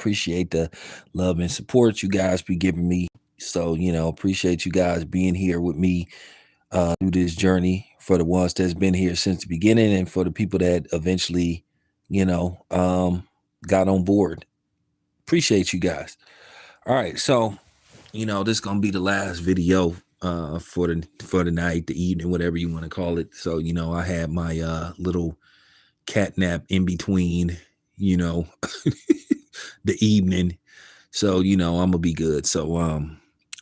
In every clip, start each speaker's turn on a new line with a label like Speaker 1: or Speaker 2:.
Speaker 1: appreciate the love and support you guys be giving me. So, appreciate you guys being here with me through this journey, for the ones that's been here since the beginning and for the people that eventually, got on board. Appreciate you guys. All right. So, this is going to be the last video for the night, the evening, whatever you want to call it. So, I had my little cat nap in between, the evening. So, I'm gonna be good. So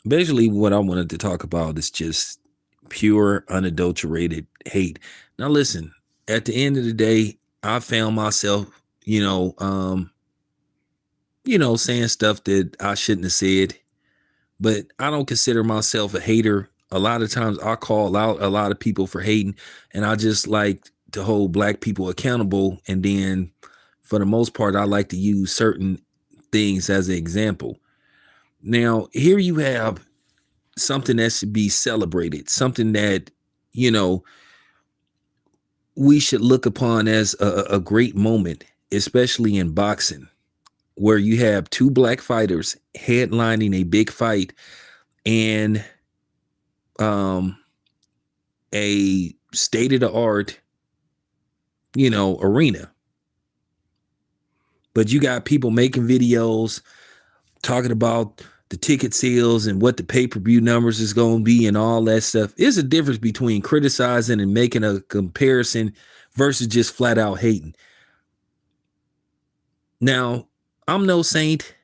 Speaker 1: basically what I wanted to talk about is just pure unadulterated hate. Now listen, at the end of the day, I found myself, saying stuff that I shouldn't have said, but I don't consider myself a hater. A lot of times I call out a lot of people for hating, and I just like to hold Black people accountable. And then for the most part, I like to use certain things as an example. Now, here you have something that should be celebrated, something that, we should look upon as a great moment, especially in boxing, where you have two Black fighters headlining a big fight and a state-of-the-art, arena. But you got people making videos talking about the ticket sales and what the pay-per-view numbers is going to be and all that stuff. There's a difference between criticizing and making a comparison versus just flat out hating. Now, I'm no saint,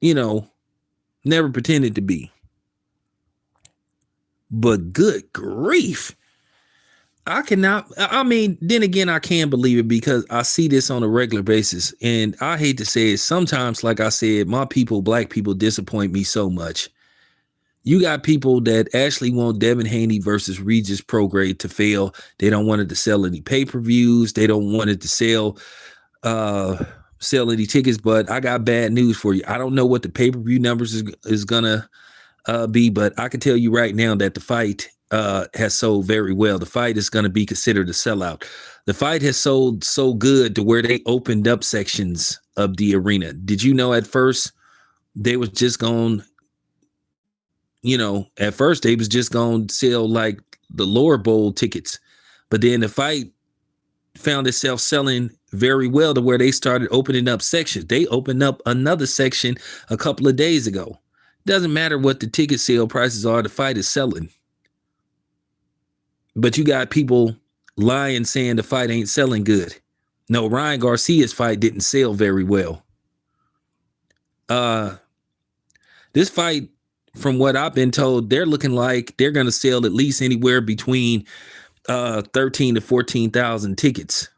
Speaker 1: never pretended to be. But good grief. Then again, I can't believe it because I see this on a regular basis. And I hate to say it, sometimes, like I said, my people, Black people, disappoint me so much. You got people that actually want Devin Haney versus Regis Prograde to fail. They don't want it to sell any pay-per-views. They don't want it to sell any tickets. But I got bad news for you. I don't know what the pay-per-view numbers is gonna be, but I can tell you right now that the fight has sold very well. The fight is going to be considered a sellout. The fight has sold so good to where they opened up sections of the arena. Did you know at first they was just going, at first they was just going to sell like the lower bowl tickets, but then the fight found itself selling very well to where they started opening up sections. They opened up another section a couple of days ago. Doesn't matter what the ticket sale prices are, the fight is selling. But you got people lying saying the fight ain't selling good. No, Ryan Garcia's fight didn't sell very well. This fight, from what I've been told, they're looking like they're going to sell at least anywhere between 13 to 14,000 tickets.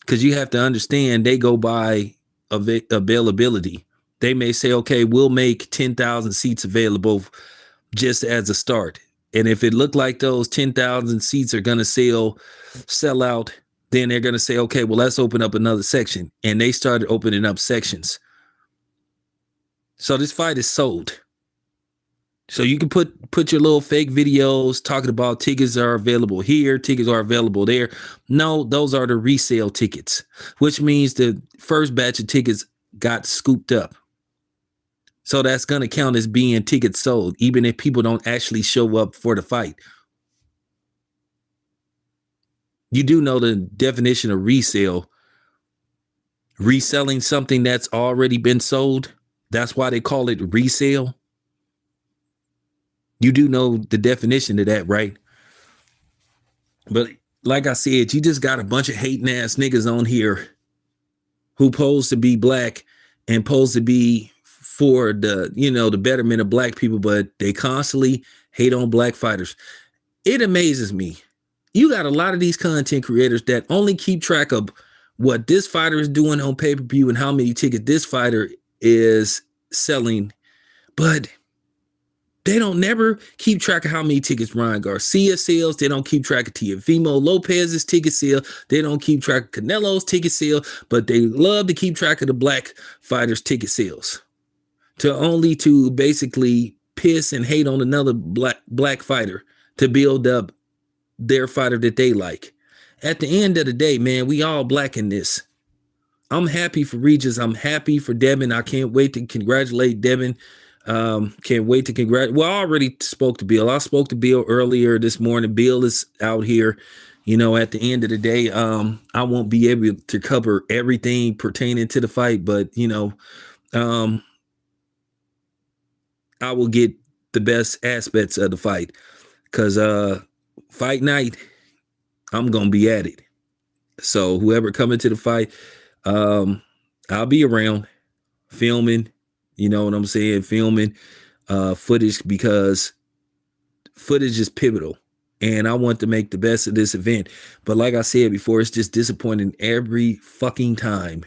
Speaker 1: Because you have to understand, they go by availability. They may say, okay, we'll make 10,000 seats available just as a start. And if it looked like those 10,000 seats are going to sell out, then they're going to say, okay, well, let's open up another section. And they started opening up sections. So this fight is sold. So you can put your little fake videos talking about tickets are available here, tickets are available there. No, those are the resale tickets, which means the first batch of tickets got scooped up. So that's going to count as being tickets sold, even if people don't actually show up for the fight. You do know the definition of resale. Reselling something that's already been sold. That's why they call it resale. You do know the definition of that, right? But like I said, you just got a bunch of hating ass niggas on here who pose to be Black and pose to be for the, the betterment of Black people, but they constantly hate on Black fighters. It amazes me. You got a lot of these content creators that only keep track of what this fighter is doing on pay-per-view and how many tickets this fighter is selling, but they don't never keep track of how many tickets Ryan Garcia sells. They don't keep track of Teofimo Lopez's ticket sale. They don't keep track of Canelo's ticket sale, but they love to keep track of the Black fighters' ticket sales. To basically piss and hate on another black fighter to build up their fighter that they like. At the end of the day, man, we all Black in this. I'm happy for Regis. I'm happy for Devin. I can't wait to congratulate Devin. Can't wait to congratulate. Well, I already spoke to Bill. I spoke to Bill earlier this morning. Bill is out here. At the end of the day, I won't be able to cover everything pertaining to the fight, but I will get the best aspects of the fight, because fight night, I'm gonna be at it. So whoever coming to the fight, I'll be around filming. You know what I'm saying? Filming footage, because footage is pivotal. And I want to make the best of this event. But like I said before, it's just disappointing every fucking time.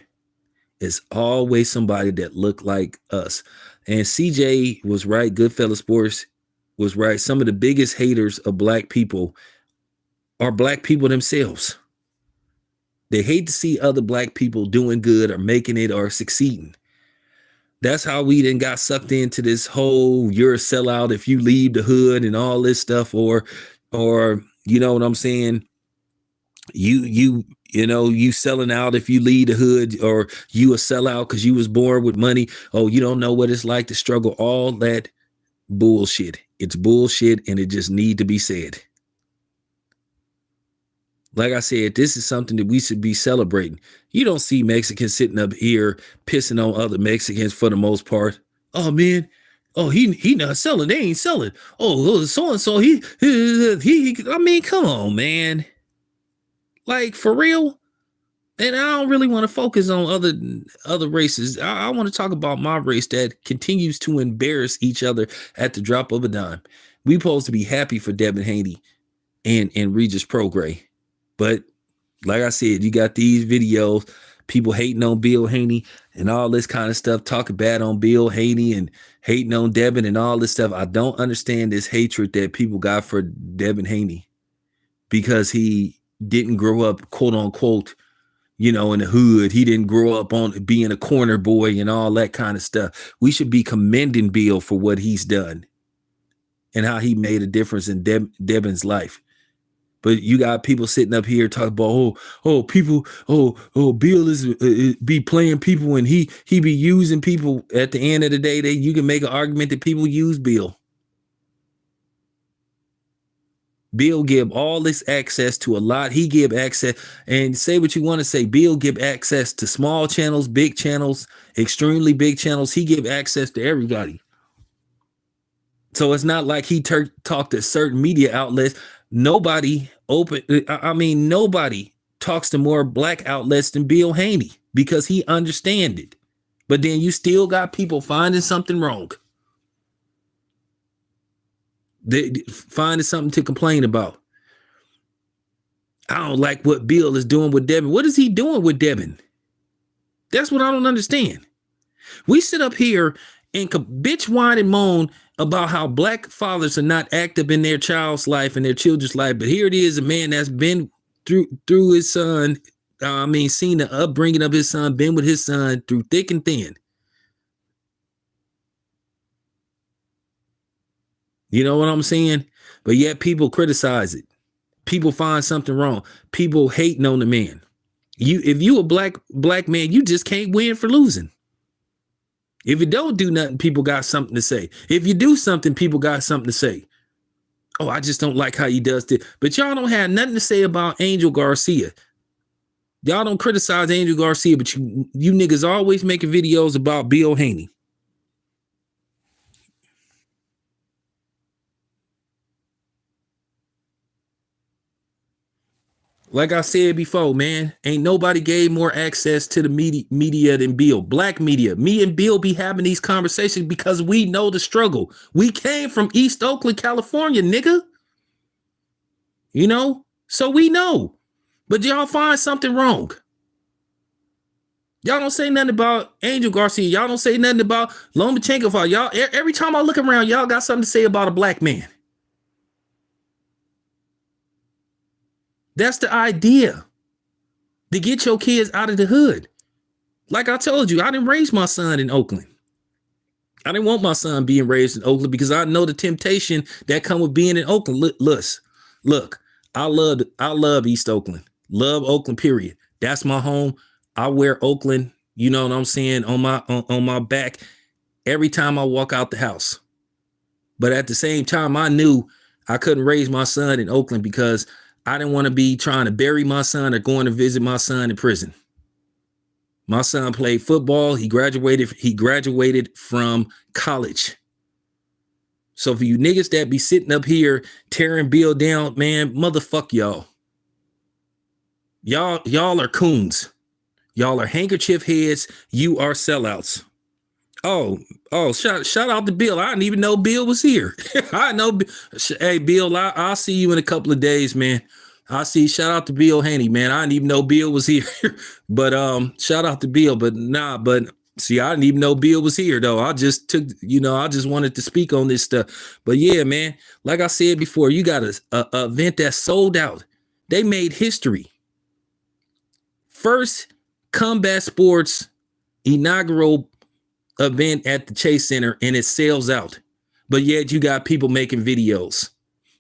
Speaker 1: It's always somebody that look like us. And CJ was right. Goodfellas Sports was right. Some of the biggest haters of black people are black people themselves. They hate to see other black people doing good or making it or succeeding. That's how we then got sucked into this whole you're a sellout if you leave the hood and all this stuff, or you know what I'm saying? You selling out if you leave the hood, or you a sellout because you was born with money. Oh, you don't know what it's like to struggle. All that bullshit. It's bullshit, and it just need to be said. Like I said, this is something that we should be celebrating. You don't see Mexicans sitting up here pissing on other Mexicans for the most part. Oh man, oh he not selling. They ain't selling. Oh, so and so he. I mean, come on, man. Like, for real. And I don't really want to focus on other races. I want to talk about my race that continues to embarrass each other at the drop of a dime. We supposed to be happy for Devin Haney and Regis Prograis. But like I said, you got these videos, people hating on Bill Haney and all this kind of stuff, talking bad on Bill Haney and hating on Devin and all this stuff. I don't understand this hatred that people got for Devin Haney, because he didn't grow up, quote unquote, in the hood. He didn't grow up on being a corner boy and all that kind of stuff. We should be commending Bill for what he's done and how he made a difference in Devin's life. But you got people sitting up here talking about, Bill is be playing people and he be using people. At the end of the day, you can make an argument that people use Bill. Bill give all this access to a lot. He give access, and say what you want to say. Bill give access to small channels, big channels, extremely big channels. He give access to everybody. So it's not like he talked to certain media outlets. Nobody talks to more black outlets than Bill Haney, because he understands it. But then you still got people finding something wrong. They finding something to complain about. I don't like what Bill is doing with Devin. What is he doing with Devin? That's what I don't understand. We sit up here and bitch, whine, and moan about how black fathers are not active in their child's life and their children's life. But here it is, a man that's been through his son. Seen the upbringing of his son, been with his son through thick and thin. You know what I'm saying? But yet people criticize it. People find something wrong. People hating on the man. If you a black man, you just can't win for losing. If you don't do nothing, people got something to say. If you do something, people got something to say. Oh, I just don't like how he does this. But y'all don't have nothing to say about Angel Garcia. Y'all don't criticize Angel Garcia, but you niggas always making videos about Bill Haney. Like I said before, man, ain't nobody gave more access to the media than Bill. Black media. Me and Bill be having these conversations because we know the struggle. We came from East Oakland, California, nigga. So we know. But y'all find something wrong. Y'all don't say nothing about Angel Garcia. Y'all don't say nothing about Lomachenko. Y'all, every time I look around, y'all got something to say about a black man. That's the idea. To get your kids out of the hood. Like I told you, I didn't raise my son in Oakland. I didn't want my son being raised in Oakland because I know the temptation that come with being in Oakland. Look, I love East Oakland. Love Oakland, period. That's my home. I wear Oakland, you know what I'm saying, on my back every time I walk out the house. But at the same time, I knew I couldn't raise my son in Oakland because I didn't want to be trying to bury my son or going to visit my son in prison. My son played football. He graduated from college. So for you niggas that be sitting up here tearing Bill down, man, motherfuck y'all. Y'all are coons. Y'all are handkerchief heads. You are sellouts. Oh, shout out to Bill. I didn't even know Bill was here. I know. Hey, Bill, I'll see you in a couple of days, man. Shout out to Bill Haney, man. I didn't even know Bill was here. But shout out to Bill. But see, I didn't even know Bill was here though. I just wanted to speak on this stuff. But yeah, man, like I said before, you got a event that sold out. They made history. First combat sports inaugural event at the Chase Center, and it sells out. But yet you got people making videos.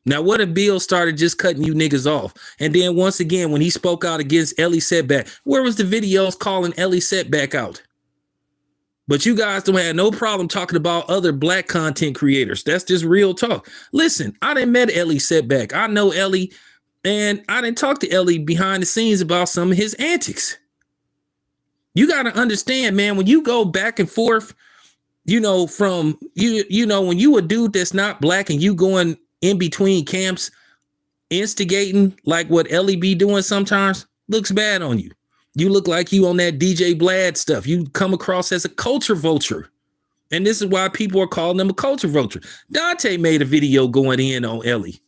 Speaker 1: Now, what if Bill started just cutting you niggas off? And then once again, when he spoke out against Ellie Setback, where was the videos calling Ellie Setback out? But you guys don't have no problem talking about other black content creators. That's just real talk. Listen, I didn't met Ellie Setback. I know Ellie, and I didn't talk to Ellie behind the scenes about some of his antics. You got to understand, man, when you go back and forth, from when you a dude that's not black and you going in between camps, instigating like what Ellie be doing sometimes, looks bad on you. You look like you on that DJ Blad stuff. You come across as a culture vulture. And this is why people are calling him a culture vulture. Dante made a video going in on Ellie.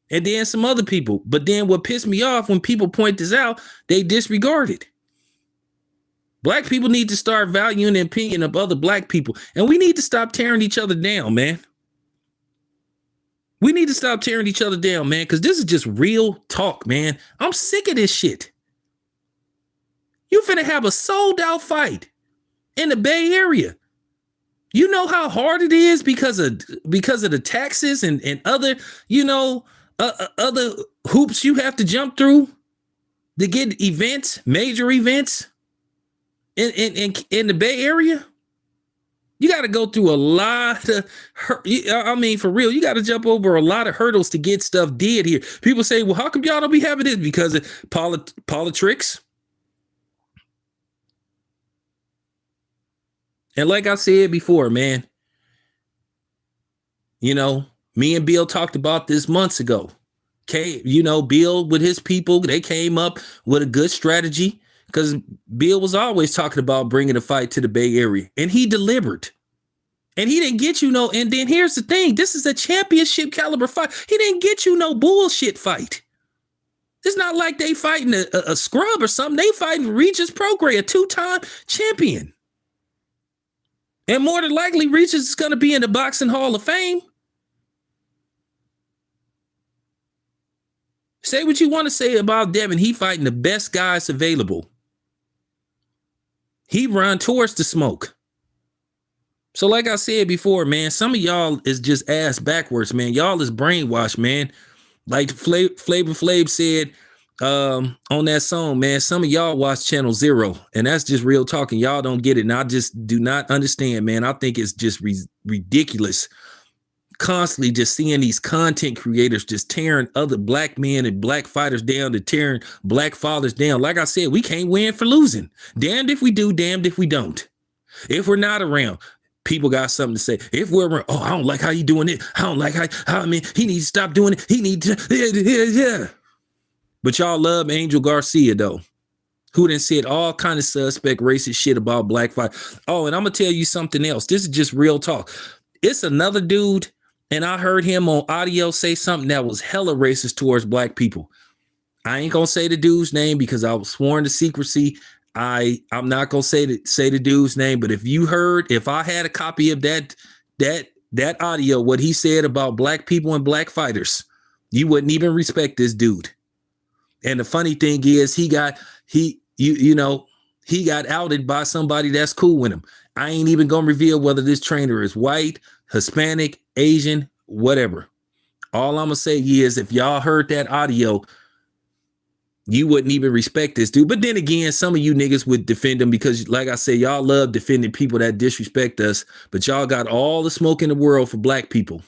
Speaker 1: And then some other people. But then what pissed me off when people point this out, they disregard it. Black people need to start valuing the opinion of other black people. And we need to stop tearing each other down, man. We need to stop tearing each other down, man, because this is just real talk, man. I'm sick of this shit. You finna have a sold out fight in the Bay Area. You know how hard it is because of the taxes and other, other hoops you have to jump through to get events, major events. In the Bay Area, you got to go through a lot of, for real, you got to jump over a lot of hurdles to get stuff did here. People say, well, how come y'all don't be having this? Because of politics. And like I said before, man, me and Bill talked about this months ago. Okay, Bill with his people, they came up with a good strategy. Because Bill was always talking about bringing a fight to the Bay Area. And he delivered. And he didn't get you no. And then here's the thing. This is a championship caliber fight. He didn't get you no bullshit fight. It's not like they fighting a scrub or something. They fighting Regis Prograis, a 2-time champion. And more than likely, Regis is going to be in the Boxing Hall of Fame. Say what you want to say about Devin. He fighting the best guys available. He run towards the smoke. So like I said before, man, some of y'all is just ass backwards, man. Y'all is brainwashed, man. Like Flavor Flav said on that song, man, some of y'all watch Channel Zero. And that's just real talking. Y'all don't get it. And I just do not understand, man. I think it's just ridiculous. Constantly just seeing these content creators just tearing other black men and black fighters down, to tearing black fathers down. Like I said, we can't win for losing. Damned if we do, damned if we don't. If we're not around, people got something to say. If we're around, I don't like how you doing it. I don't like how he needs to stop doing it. He needs to, yeah. But y'all love Angel Garcia though, who done said all kind of suspect racist shit about black fight. Oh, and I'm gonna tell you something else. This is just real talk. It's another dude. And I heard him on audio say something that was hella racist towards black people. I ain't gonna say the dude's name because I was sworn to secrecy. I'm not gonna say the dude's name, but if I had a copy of that audio, what he said about black people and black fighters, you wouldn't even respect this dude. And the funny thing is, he got outed by somebody that's cool with him. I ain't even gonna reveal whether this trainer is white, Hispanic, Asian, whatever. All I'm gonna say is, if y'all heard that audio, You wouldn't even respect this dude. But then again, some of you niggas would defend him because, like I said, y'all love defending people that disrespect us, but y'all got all the smoke in the world for black people.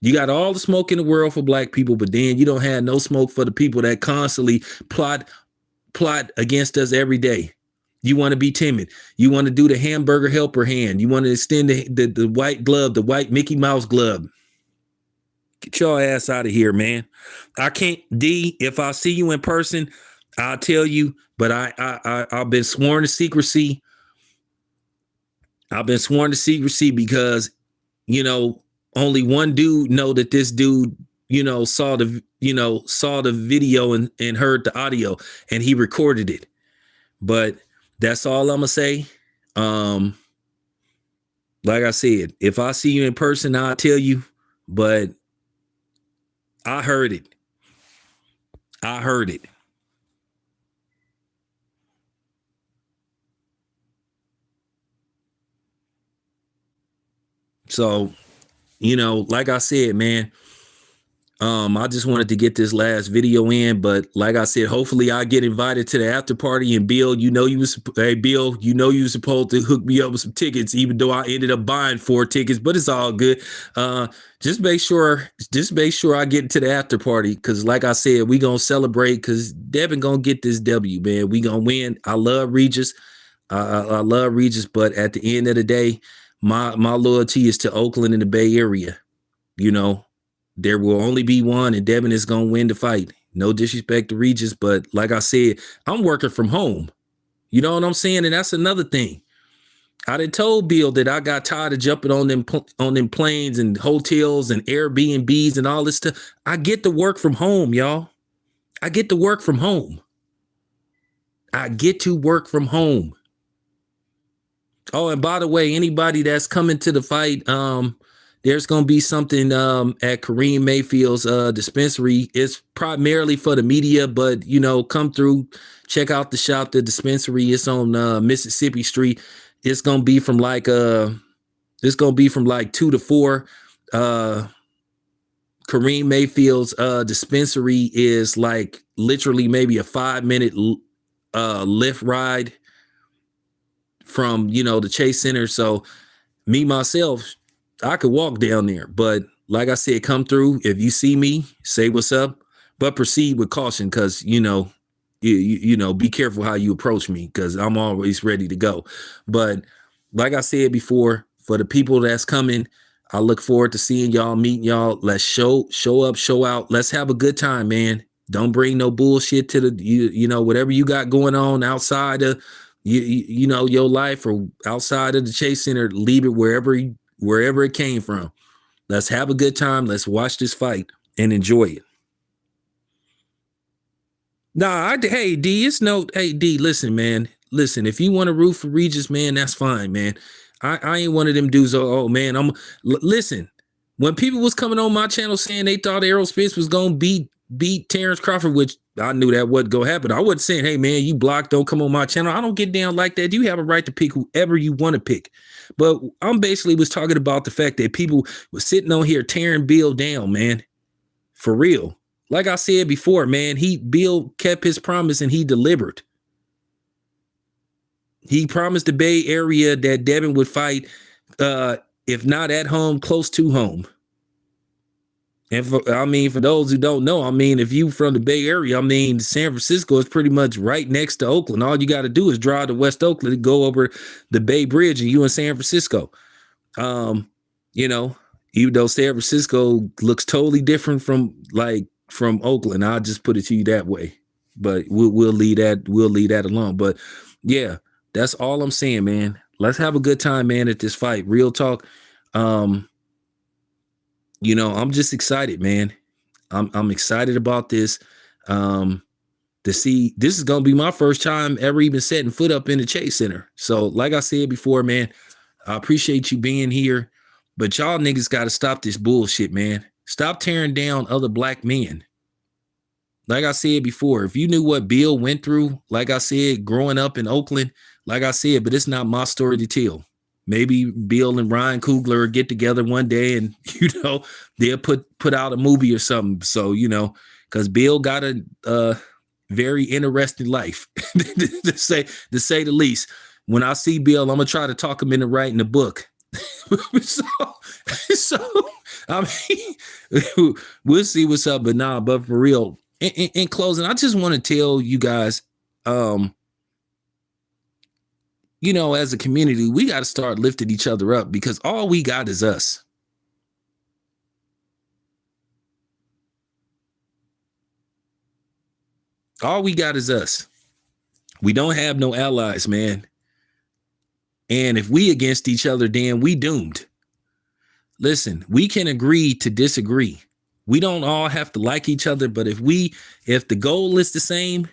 Speaker 1: You got all the smoke in the world for black people, but then you don't have no smoke for the people that constantly plot against us every day. You want to be timid. You want to do the hamburger helper hand. You want to extend the white glove, the white Mickey Mouse glove. Get your ass out of here, man. I can't, D, if I see you in person, I'll tell you, but I've been sworn to secrecy. I've been sworn to secrecy because, you know, only one dude know that this dude, you know, saw the video and heard the audio, and he recorded it. But that's all I'm gonna say. Like I said, if I see you in person, I'll tell you, but I heard it. I heard it. So, you know, like I said, man, I just wanted to get this last video in, but like I said, hopefully I get invited to the after party. And Bill, you know, Bill, you know, you were supposed to hook me up with some tickets, even though I ended up buying 4 tickets, but it's all good. Just make sure I get to the after party. Cause like I said, we gonna celebrate cause Devin gonna get this W, man. We gonna win. I love Regis. I love Regis, but at the end of the day, my loyalty is to Oakland and the Bay Area. You know, there will only be one, and Devin is going to win the fight. No disrespect to Regis, but like I said, I'm working from home. You know what I'm saying? And that's another thing. I done told Bill that I got tired of jumping on them planes and hotels and Airbnbs and all this stuff. I get to work from home, y'all. I get to work from home. I get to work from home. Oh, and by the way, anybody that's coming to the fight, there's going to be something at Kareem Mayfield's dispensary. It's primarily for the media, but, you know, come through, check out the shop, the dispensary. It's on Mississippi Street. It's going to be from like 2 to 4. Kareem Mayfield's dispensary is like literally maybe a 5-minute lift ride from, you know, the Chase Center. So me, myself, I could walk down there, but like I said, come through. If you see me, say what's up, but proceed with caution because, you know, you know, be careful how you approach me because I'm always ready to go. But like I said before, for the people that's coming, I look forward to seeing y'all, meeting y'all. Let's show up, show out. Let's have a good time, man. Don't bring no bullshit to the, you know, whatever you got going on outside of, you know, your life or outside of the Chase Center, leave it wherever it came from. Let's have a good time. Let's watch this fight and enjoy it. Nah, hey D, hey D, listen, man. Listen, if you want to root for Regis, man, that's fine, man. I ain't one of them dudes. Oh man, listen. When people was coming on my channel saying they thought Errol Spence was gonna beat Terrence Crawford, which I knew that wasn't gonna happen. I wasn't saying, hey man, you blocked, don't come on my channel. I don't get down like that. You have a right to pick whoever you want to pick. But I'm basically was talking about the fact that people were sitting on here tearing Bill down, man. For real. Like I said before, man, Bill kept his promise and he delivered. He promised the Bay Area that Devin would fight, if not at home, close to home. And for those who don't know, I mean, if you from the Bay Area, I mean, San Francisco is pretty much right next to Oakland. All you got to do is drive to West Oakland and go over the Bay Bridge and you in San Francisco. You know, even though San Francisco looks totally different from Oakland, I'll just put it to you that way. But we'll leave that alone. But yeah, that's all I'm saying, man. Let's have a good time, man, at this fight. Real talk. You know, I'm just excited, man. I'm excited about this. To see, this is gonna be my first time ever even setting foot up in the Chase Center. So, like I said before, man, I appreciate you being here, but y'all niggas got to stop this bullshit, man. Stop tearing down other black men. Like I said before, if you knew what Bill went through, like I said, growing up in Oakland, like I said, but it's not my story to tell. Maybe Bill and Ryan Coogler get together one day and, you know, they'll put out a movie or something. So, you know, because Bill got a very interesting life, to say the least. When I see Bill, I'm gonna try to talk him into writing the book. so, so I mean, we'll see what's up. But nah, but for real, in closing, I just want to tell you guys, as a community, we got to start lifting each other up, because all we got is us. All we got is us. We don't have no allies, man. And if we against each other, then we doomed. Listen, we can agree to disagree. We don't all have to like each other, but if the goal is the same,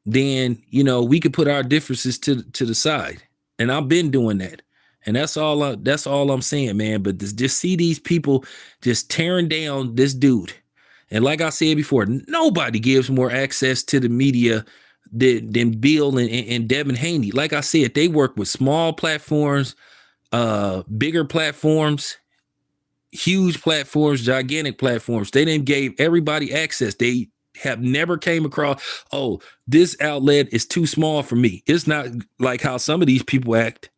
Speaker 1: then we could put our differences to the side. And I've been doing that. And that's all I'm saying, man. But just see these people just tearing down this dude. And like I said before, nobody gives more access to the media than Bill and Devin Haney. Like I said, they work with small platforms, bigger platforms, huge platforms, gigantic platforms. They didn't gave everybody access. They have never came across, oh, this outlet is too small for me. It's not like how some of these people act.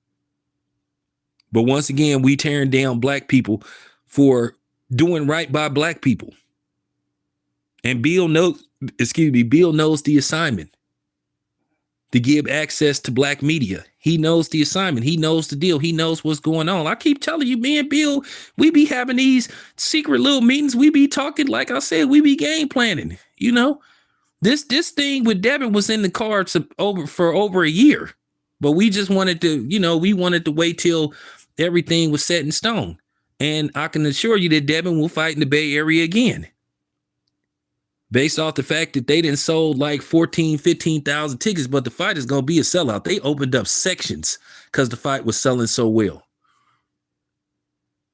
Speaker 1: But once again, we tearing down black people for doing right by black people. And Bill knows the assignment to give access to black media. He knows the assignment. He knows the deal. He knows what's going on. I keep telling you, me and Bill, we be having these secret little meetings. We be talking, like I said, we be game planning. This thing with Devin was in the cards for over a year, but we just wanted to wait till everything was set in stone. And I can assure you that Devin will fight in the Bay Area again, based off the fact that they didn't sold like 15,000 tickets, but the fight is going to be a sellout. They opened up sections because the fight was selling so well.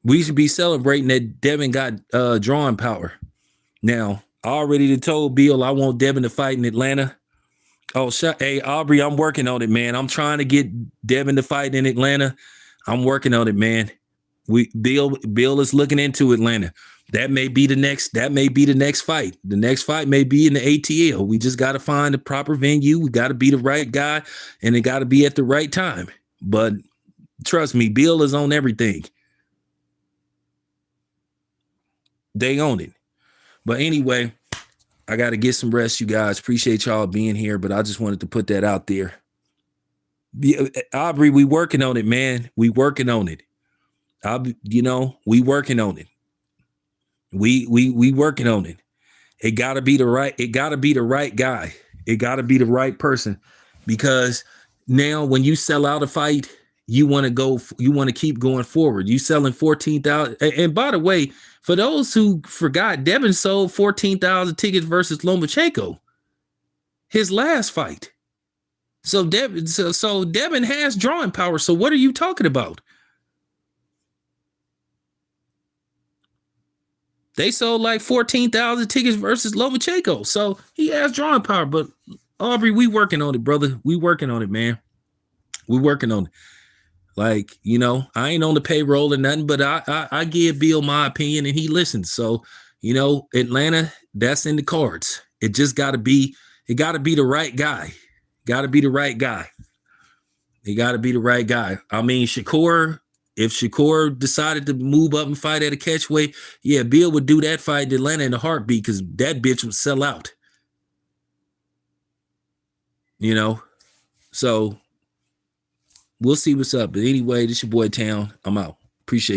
Speaker 1: We should be celebrating that Devin got drawing power. Now, I already told Bill I want Devin to fight in Atlanta. Oh, hey, Aubrey, I'm working on it, man. I'm trying to get Devin to fight in Atlanta. I'm working on it, man. Bill is looking into Atlanta. That may be the next fight. The next fight may be in the ATL. We just got to find the proper venue. We got to be the right guy, and it got to be at the right time. But trust me, Bill is on everything. They own it. But anyway, I got to get some rest, you guys. Appreciate y'all being here, but I just wanted to put that out there. Aubrey, we working on it, man. We working on it. We working on it. We working on it. It gotta be the right guy. It gotta be the right person, because now when you sell out a fight, you want to keep going forward. You selling 14,000. And by the way, for those who forgot, Devin sold 14,000 tickets versus Lomachenko, his last fight. So Devin has drawing power. So what are you talking about? They sold like 14,000 tickets versus Lomachenko. So he has drawing power. But Aubrey, we working on it, brother. We working on it, man. We working on it. Like, I ain't on the payroll or nothing, but I give Bill my opinion and he listens. So, Atlanta, that's in the cards. It got to be the right guy. Got to be the right guy. It got to be the right guy. I mean, if Shakur decided to move up and fight at a catchweight, yeah, Bill would do that fight in Atlanta in a heartbeat, because that bitch would sell out. So we'll see what's up. But anyway, this your boy Town. I'm out. Appreciate it.